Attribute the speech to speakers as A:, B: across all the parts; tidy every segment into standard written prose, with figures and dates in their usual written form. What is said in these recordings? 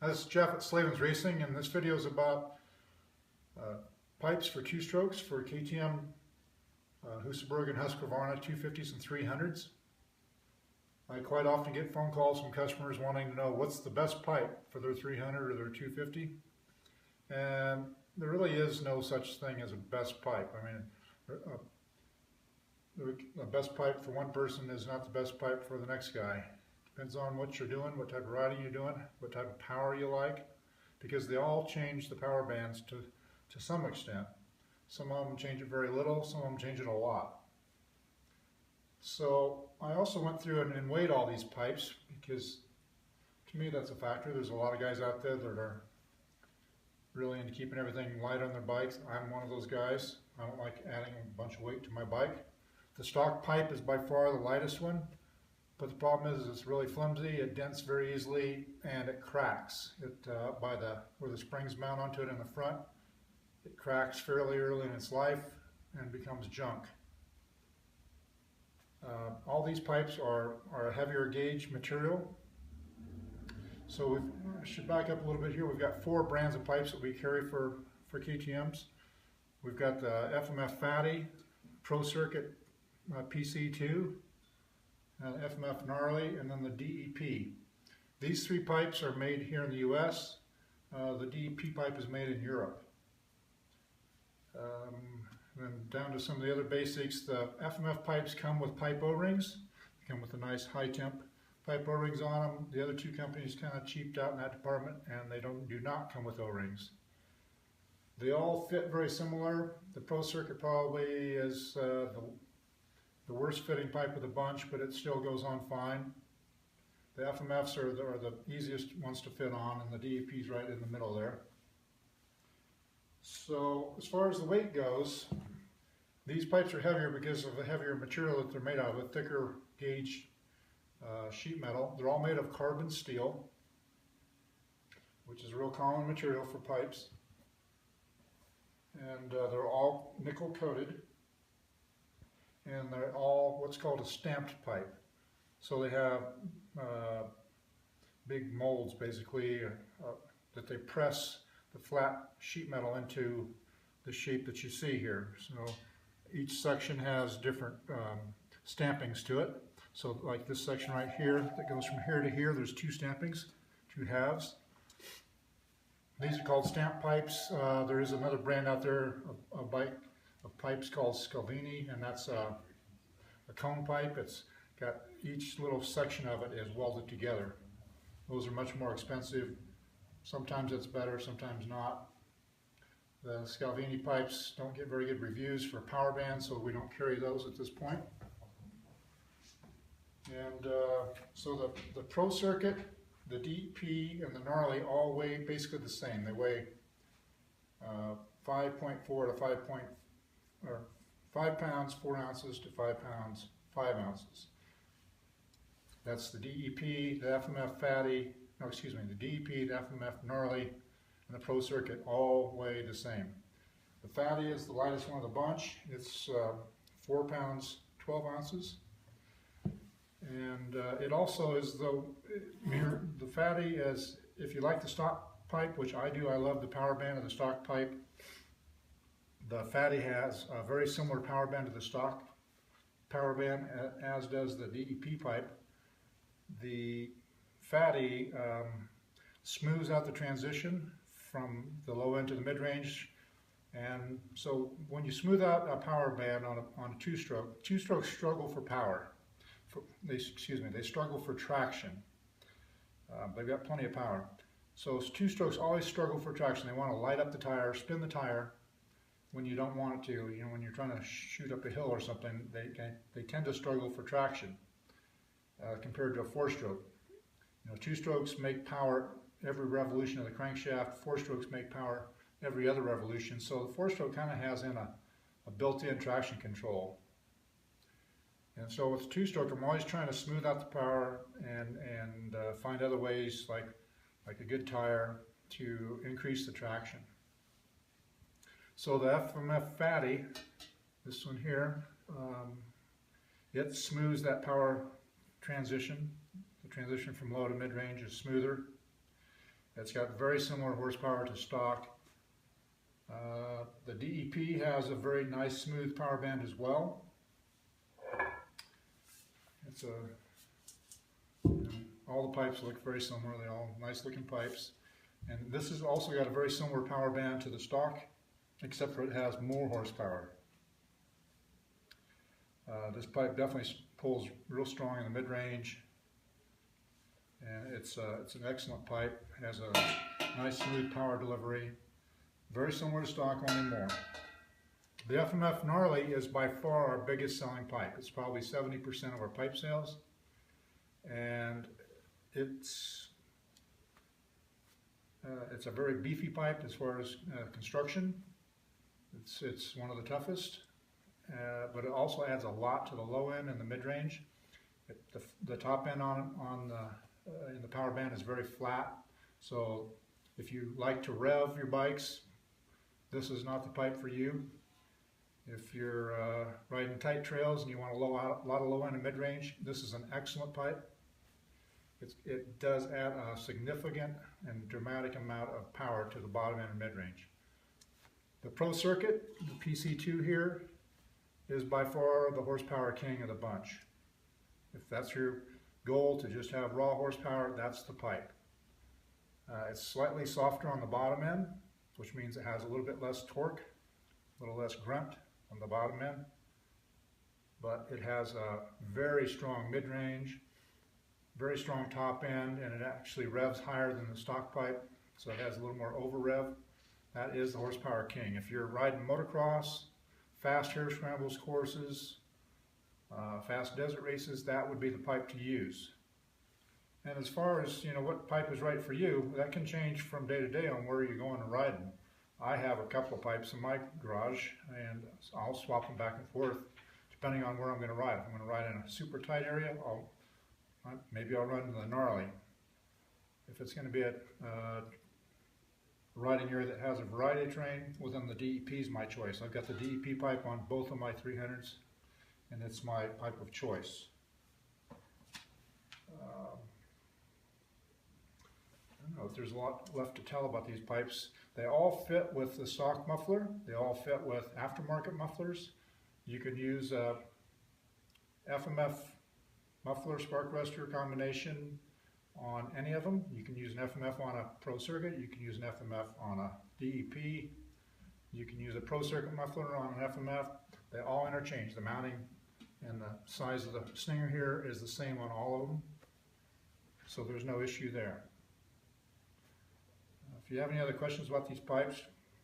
A: This is Jeff at Slavens Racing, and this video is about pipes for two-strokes for KTM, Husaberg and Husqvarna 250s and 300s. I quite often get phone calls from customers wanting to know what's the best pipe for their 300 or their 250. And there really is no such thing as a best pipe. I mean, the best pipe for one person is not the best pipe for the next guy. Depends on what you're doing, what type of riding you're doing, what type of power you like, because they all change the power bands to some extent. Some of them change it very little, some of them change it a lot. So I also went through and weighed all these pipes because to me that's a factor. There's a lot of guys out there that are really into keeping everything light on their bikes. I'm one of those guys. I don't like adding a bunch of weight to my bike. The stock pipe is by far the lightest one. But the problem is it's really flimsy, it dents very easily, and it cracks. Where the springs mount onto it in the front, it cracks fairly early in its life and becomes junk. All these pipes are a heavier gauge material. So I should back up a little bit here. We've got 4 brands of pipes that we carry for KTMs. We've got the FMF Fatty, Pro Circuit PC2, FMF Gnarly, and then the DEP. These 3 pipes are made here in the US. The DEP pipe is made in Europe. Then down to some of the other basics, the FMF pipes come with pipe O-rings. They come with a nice high temp pipe O-rings on them. The other 2 companies kind of cheaped out in that department, and they do not come with O-rings. They all fit very similar. The Pro Circuit probably is the worst fitting pipe of the bunch, but it still goes on fine. The FMFs are the easiest ones to fit on, and the DEP's right in the middle there. So as far as the weight goes, these pipes are heavier because of the heavier material that they're made out of, a thicker gauge sheet metal. They're all made of carbon steel, which is a real common material for pipes. And they're all nickel coated. And they're all what's called a stamped pipe. So they have big molds basically that they press the flat sheet metal into the shape that you see here. So each section has different stampings to it. So like this section right here that goes from here to here, there's 2 stampings, 2 halves. These are called stamp pipes. There is another brand out there of pipes called Slavens, and that's a cone pipe. It's got each little section of it is welded together. Those are much more expensive. Sometimes it's better, sometimes not. The Slavens pipes don't get very good reviews for power bands, so we don't carry those at this point. And so the Pro Circuit, the DEP, and the Gnarly all weigh basically the same. They weigh 5.4 to 5 pounds, 4 ounces to 5 pounds, 5 ounces. That's the DEP, the FMF Fatty, no, excuse me, the DEP, the FMF Gnarly, and the Pro Circuit all weigh the same. The Fatty is the lightest one of the bunch. It's 4 pounds, 12 ounces. And it also is the Fatty is, if you like the stock pipe, which I do, I love the power band of the stock pipe. The Fatty has a very similar power band to the stock power band, as does the DEP pipe. The Fatty smooths out the transition from the low end to the mid-range, and so when you smooth out a power band on a two-stroke, two-strokes struggle for power. They struggle for traction. They've got plenty of power. So two-strokes always struggle for traction. They want to light up the tire, spin the tire, when you don't want it to. You know, when you're trying to shoot up a hill or something, they tend to struggle for traction compared to a 4-stroke. You know, 2 strokes make power every revolution of the crankshaft. 4 strokes make power every other revolution. So the 4-stroke kind of has in a built-in traction control. And so with 2-stroke, I'm always trying to smooth out the power and find other ways, like a good tire, to increase the traction. So the FMF Fatty, this one here, it smooths that power transition. The transition from low to mid-range is smoother. It's got very similar horsepower to stock. The DEP has a very nice smooth power band as well. It's all the pipes look very similar. They're all nice looking pipes. And this has also got a very similar power band to the stock, except for it has more horsepower. This pipe definitely pulls real strong in the mid-range, and it's an excellent pipe. It has a nice smooth power delivery, very similar to stock, only more. The FMF Gnarly is by far our biggest selling pipe. It's probably 70% of our pipe sales, and it's a very beefy pipe as far as construction. It's one of the toughest, but it also adds a lot to the low end and the mid-range. The top end in the power band is very flat, so if you like to rev your bikes, this is not the pipe for you. If you're riding tight trails and you want a lot of low end and mid-range, this is an excellent pipe. It does add a significant and dramatic amount of power to the bottom end and mid-range. The Pro Circuit, the PC2 here, is by far the horsepower king of the bunch. If that's your goal, to just have raw horsepower, that's the pipe. It's slightly softer on the bottom end, which means it has a little bit less torque, a little less grunt on the bottom end, but it has a very strong mid-range, very strong top end, and it actually revs higher than the stock pipe, so it has a little more over rev. That is the horsepower king. If you're riding motocross, fast hare scrambles courses, fast desert races, that would be the pipe to use. And as far as what pipe is right for you, that can change from day to day on where you're going and riding. I have a couple of pipes in my garage, and I'll swap them back and forth depending on where I'm going to ride. If I'm going to ride in a super tight area, maybe I'll run the Gnarly. If it's going to be a riding area that has a variety of terrain, well, then the DEP is my choice. I've got the DEP pipe on both of my 300s, and it's my pipe of choice. I don't know if there's a lot left to tell about these pipes. They all fit with the stock muffler. They all fit with aftermarket mufflers. You could use a FMF muffler spark arrestor combination on any of them. You can use an FMF on a Pro Circuit. You can use an FMF on a DEP. You can use a Pro Circuit muffler on an FMF. They all interchange. The mounting and the size of the stinger here is the same on all of them, so there's no issue there. If you have any other questions about these pipes,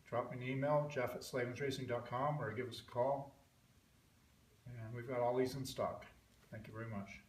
A: drop me an email, jeff@slavensracing.com, or give us a call. And we've got all these in stock. Thank you very much.